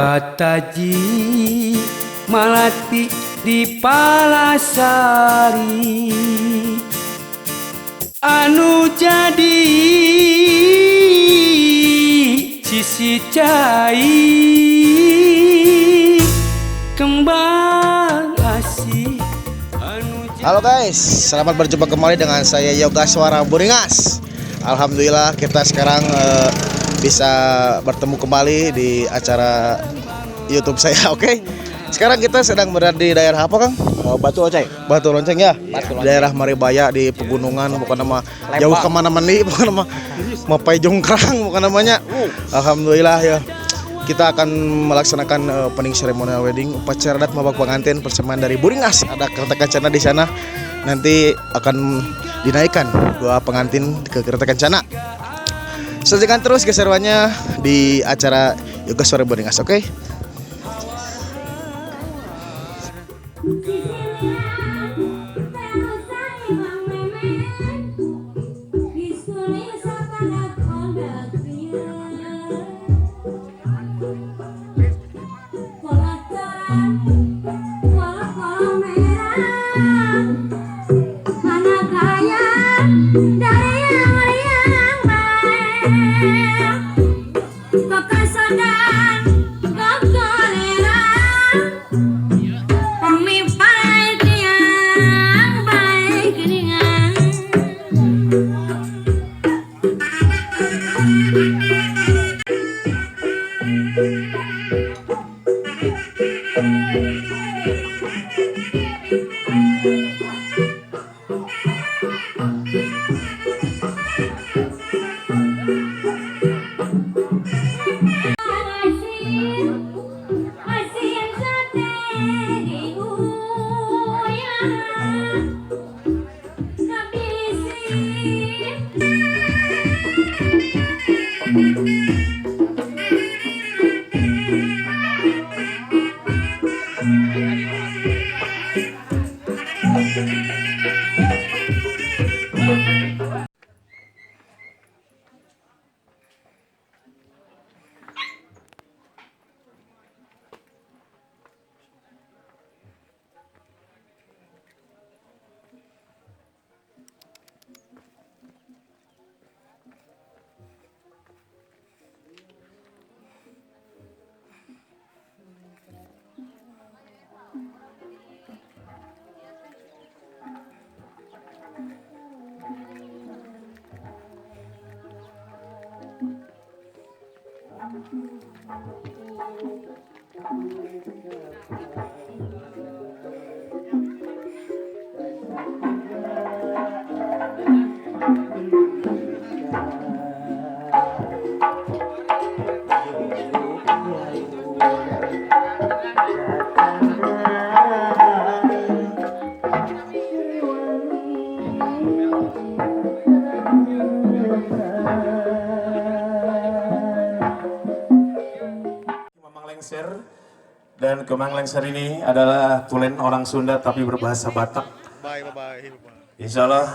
Kataji Malati di Palasari anu jadi sisi cai kembang asih anu jadi. Halo guys, selamat berjumpa kembali dengan saya Yoga Suara Buringas. Alhamdulillah kita sekarang bisa bertemu kembali di acara YouTube saya. Oke. Sekarang kita sedang berada di daerah apa, Kang? Batu Lonceng. Batu Lonceng ya. Batu Lonceng. Daerah Maribaya di pegunungan, bukan nama jauh kemana-mana nih, bukan nama Mapai Jongkrang, bukan namanya. Alhamdulillah ya. Kita akan melaksanakan opening ceremonial wedding upacara adat mabak pengantin persembahan dari Buringas. Ada kereta kencana di sana. Nanti akan dinaikkan dua pengantin ke kereta kencana. Saksikan terus keseruannya di acara Yoga Suara Buringas, oke? Dan Kemang Lengser ini adalah tulen orang Sunda tapi berbahasa Batak. Insya Allah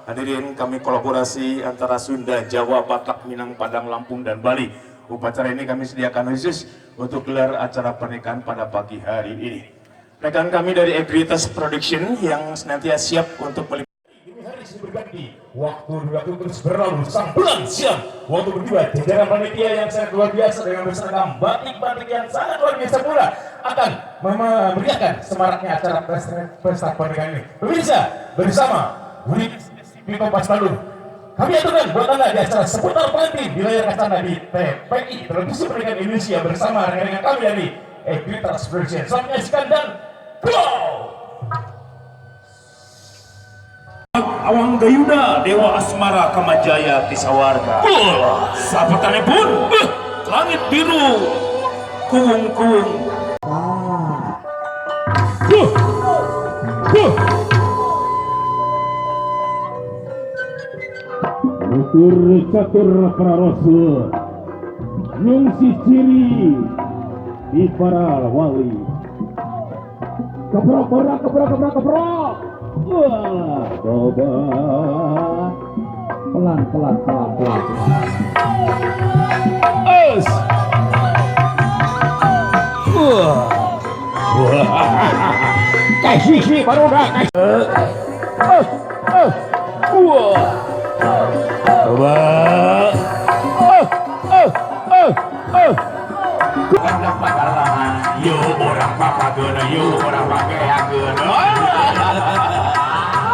hadirin kami kolaborasi antara Sunda, Jawa, Batak, Minang, Padang, Lampung, dan Bali. Upacara ini kami sediakan khusus untuk gelar acara pernikahan pada pagi hari ini. Rekan kami dari Egritas Production yang senantiasa siap untuk meliput. Hari berganti, waktu terus berlalu, sang bulan siang, waktu berdua, jajaran panitia yang sangat luar biasa dengan berseragam batik-batik yang sangat luar biasa pula akan memeriahkan semaraknya acara pesta pernikahan ini. Pemirsa, bersama unit di Kompas Bandung, kami aturkan buat Anda di acara seputar pengantin di layar kaca di TPI Televisi Pernikahan Indonesia bersama rekan-rekan kami dari Egritas Production. Selamat menyaksikan dan go! Awang Gayuda, Dewa Asmara Kamajaya Tisawarga. Sahabatannya pun, langit biru, kuung-kuung. Catur Prarosul, nyungsi ciri di para wali. Keprok. Wah, coba pelan. Kasih baru dah kasih. Coba. Yo orang papa guna, yo orang pakai agen.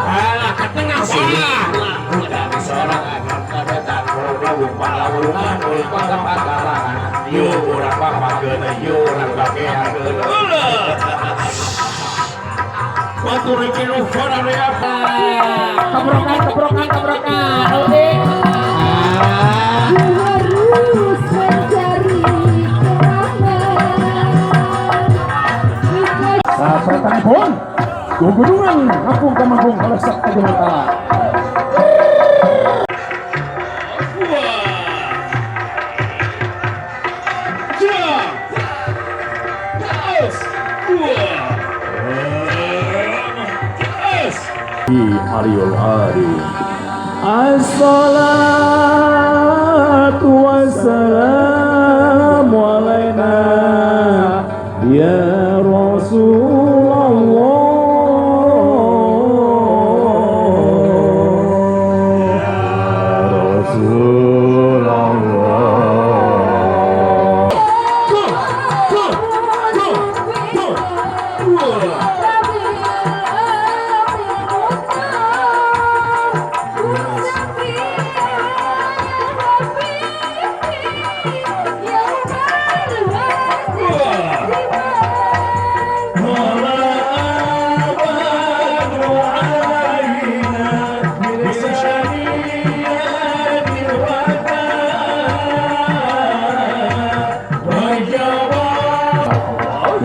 Alah ke tengah sana. Udah disorong agar kabetan kalau palawungan pada pagalangan. Yo orang papa guna, yo orang pakai agen. Waktu bikin ufon ada apa? Kebrokan. Oke. Harus mencari kerangan. Saya telepon. Gunungan Kampung Kamanggung oleh Sakti Mantala. Ariol Ari. Assalatu wassalamu alaina ya Rasulullah.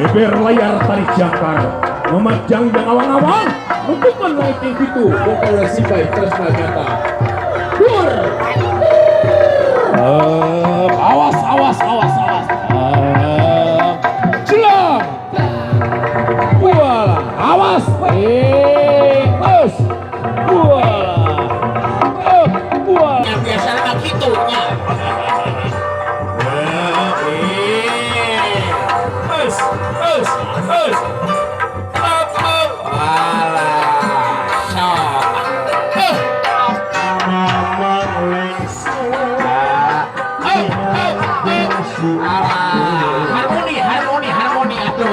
Beber layar tarik jangkar memajang yang awang-awang untuk menaiki itu bongkar si baik tresna nyata. Awas. Jelang. Wala, awas. Bos. Wala. Yang biasa nak gitunya. Harmoni atuh.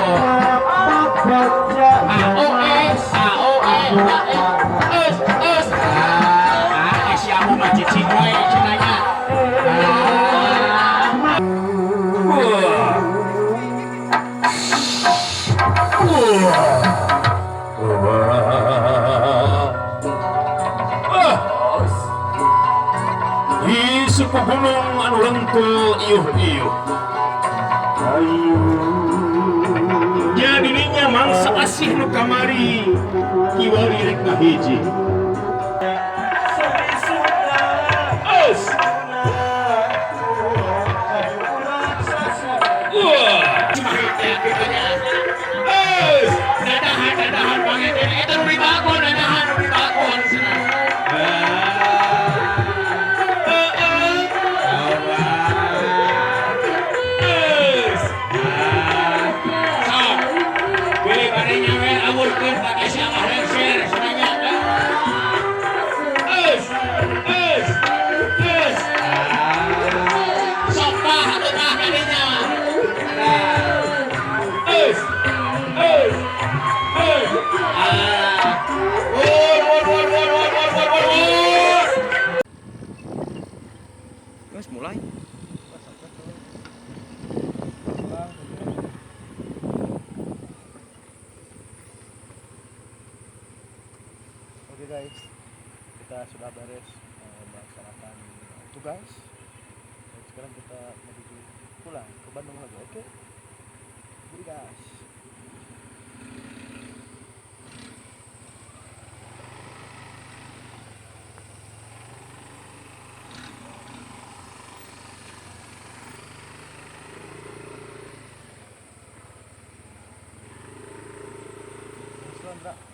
Siapa mah cici we cenanya. Di suku gunung anu lentul iuh. Jadinya mangsa asih nu kamari kiwari rek ngahiji. Dadahan banget eta nu dibangun mulai. Oke guys, kita sudah beres melaksanakan tugas. Dan sekarang kita menuju pulang ke Bandung lagi. Oke, jadi guys. Sandra.